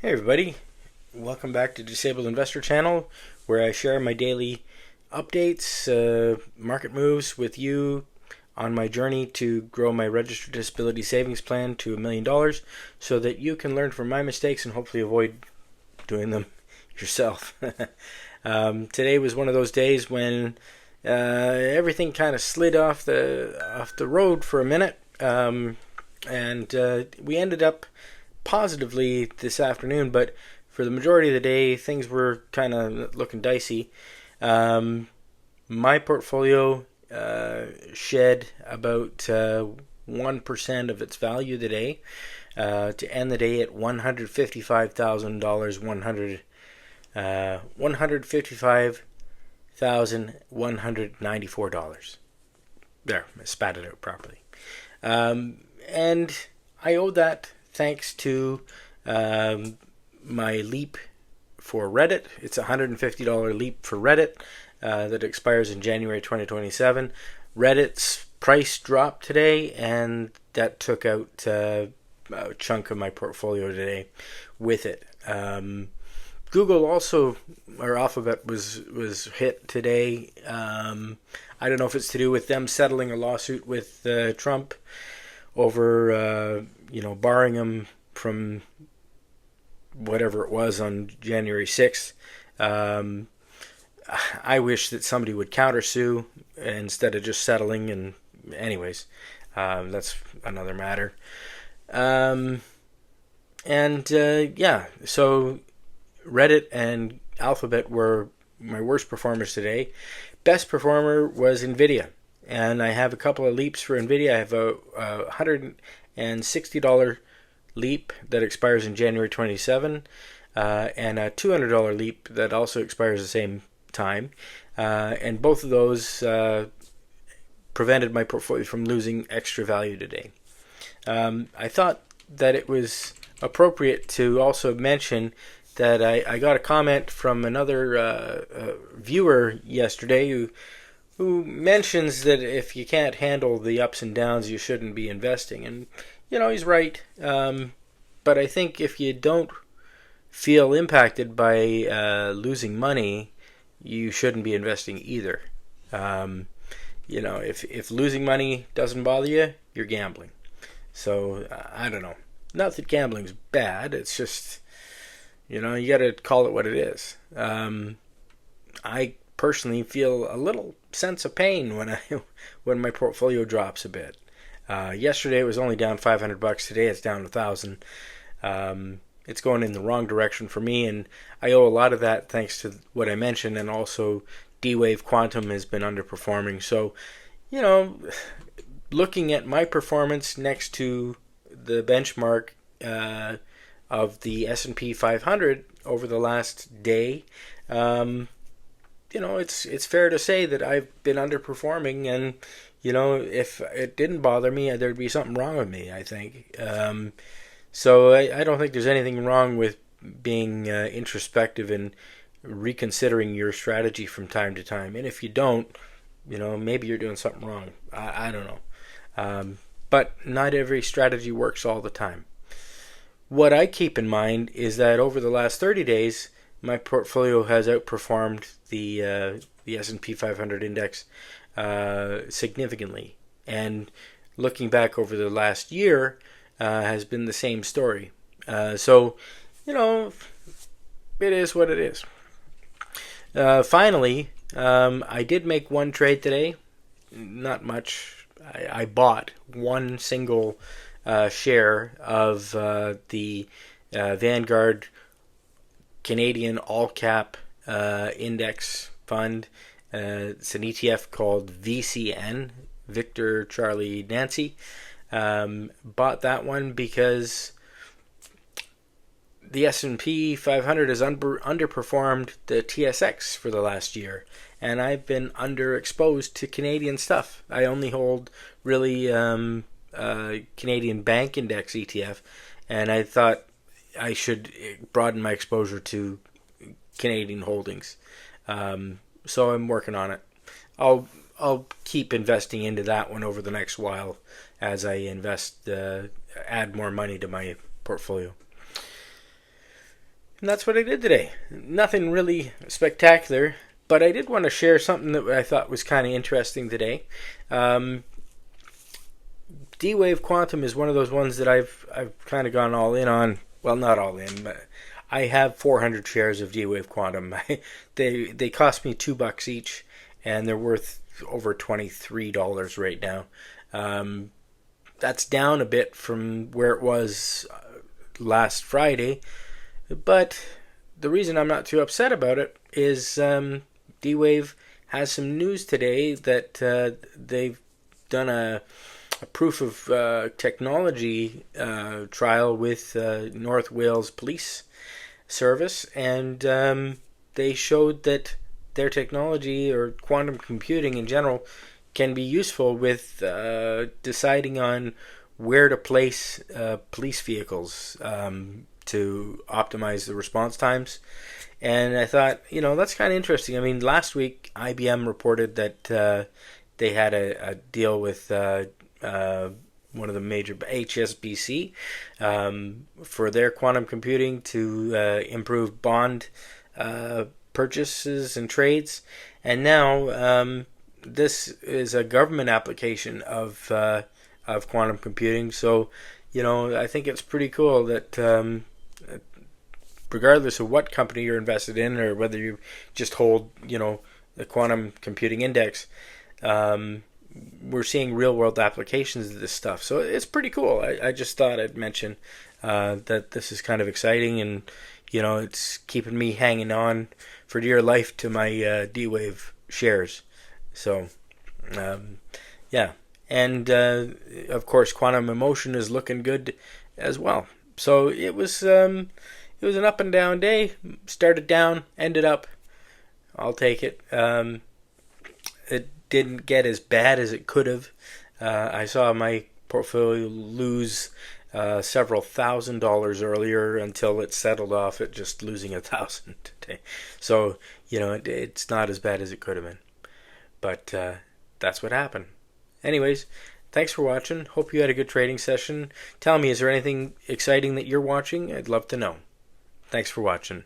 Hey everybody, welcome back to Disabled Investor Channel, where I share my daily updates, market moves with you on my journey to grow my registered disability savings plan to $1 million so that you can learn from my mistakes and hopefully avoid doing them yourself. Today was one of those days when everything kind of slid off the road for a minute, and we ended up positively this afternoon, but for the majority of the day things were kind of looking dicey. My portfolio shed about 1% of its value today, to end the day at $155,100, $155,194. There, I spat it out properly. And I owe that thanks to my leap for Reddit. It's a $150 leap for Reddit that expires in January 2027. Reddit's price dropped today, and that took out a chunk of my portfolio today with it. Google also, or Alphabet, was hit today. I don't know if it's to do with them settling a lawsuit with Trump over barring him from whatever it was on January 6th. I wish that somebody would countersue instead of just settling, and anyways, that's another matter. So Reddit and Alphabet were my worst performers today. Best performer was NVIDIA, and I have a couple of leaps for NVIDIA. I have a $160 leap that expires in January 27, and a $200 leap that also expires the same time, and both of those prevented my portfolio from losing extra value today. I thought that it was appropriate to also mention that I got a comment from another viewer yesterday who mentions that if you can't handle the ups and downs, you shouldn't be investing. And, he's right. But I think if you don't feel impacted by losing money, you shouldn't be investing either. If losing money doesn't bother you, you're gambling. So, I don't know. Not that gambling's bad. It's just, you got to call it what it is. I personally feel a little sense of pain when my portfolio drops a bit. Yesterday it was only down $500. Today it's down $1,000. It's going in the wrong direction for me, and I owe a lot of that thanks to what I mentioned, and also D-Wave Quantum has been underperforming. So, looking at my performance next to the benchmark of the S&P 500 over the last day, it's fair to say that I've been underperforming, and if it didn't bother me, there'd be something wrong with me, I think. So I don't think there's anything wrong with being introspective and reconsidering your strategy from time to time. And if you don't, maybe you're doing something wrong. I don't know. But not every strategy works all the time. What I keep in mind is that over the last 30 days, my portfolio has outperformed the S&P 500 index significantly. And looking back over the last year has been the same story. So, it is what it is. Finally, I did make one trade today. Not much. I bought one single share of the Vanguard Canadian All Cap Index Fund. It's an ETF called VCN, Victor Charlie Nancy. Bought that one because the S&P 500 has underperformed the TSX for the last year, and I've been underexposed to Canadian stuff. I only hold really Canadian Bank Index ETF, and I thought I should broaden my exposure to Canadian holdings. So I'm working on it. I'll keep investing into that one over the next while as I add more money to my portfolio. And that's what I did today. Nothing really spectacular, but I did want to share something that I thought was kind of interesting today. D-Wave Quantum is one of those ones that I've kind of gone all in on. Well, not all in, but I have 400 shares of D-Wave Quantum. They cost me $2 each, and they're worth over $23 right now. That's down a bit from where it was last Friday, but the reason I'm not too upset about it is D-Wave has some news today that they've done a proof of technology trial with North Wales Police Service, and they showed that their technology, or quantum computing in general, can be useful with deciding on where to place police vehicles to optimize the response times. And I thought, that's kind of interesting. I mean, last week IBM reported that they had a deal with one of the major, HSBC, for their quantum computing to improve bond purchases and trades. And now this is a government application of quantum computing. So, I think it's pretty cool that regardless of what company you're invested in, or whether you just hold, the quantum computing index, we're seeing real world applications of this stuff. So it's pretty cool. I just thought I'd mention that this is kind of exciting, and it's keeping me hanging on for dear life to my D-Wave shares. So yeah, and of course quantum emotion is looking good as well. So it was an up and down day. Started down, ended up. I'll take it. It didn't get as bad as it could have. I saw my portfolio lose several $1,000s earlier until it settled off at just losing $1,000 today. So it's not as bad as it could have been, but that's what happened. Anyways, thanks for watching. Hope you had a good trading session. Tell me, is there anything exciting that you're watching? I'd love to know. Thanks for watching.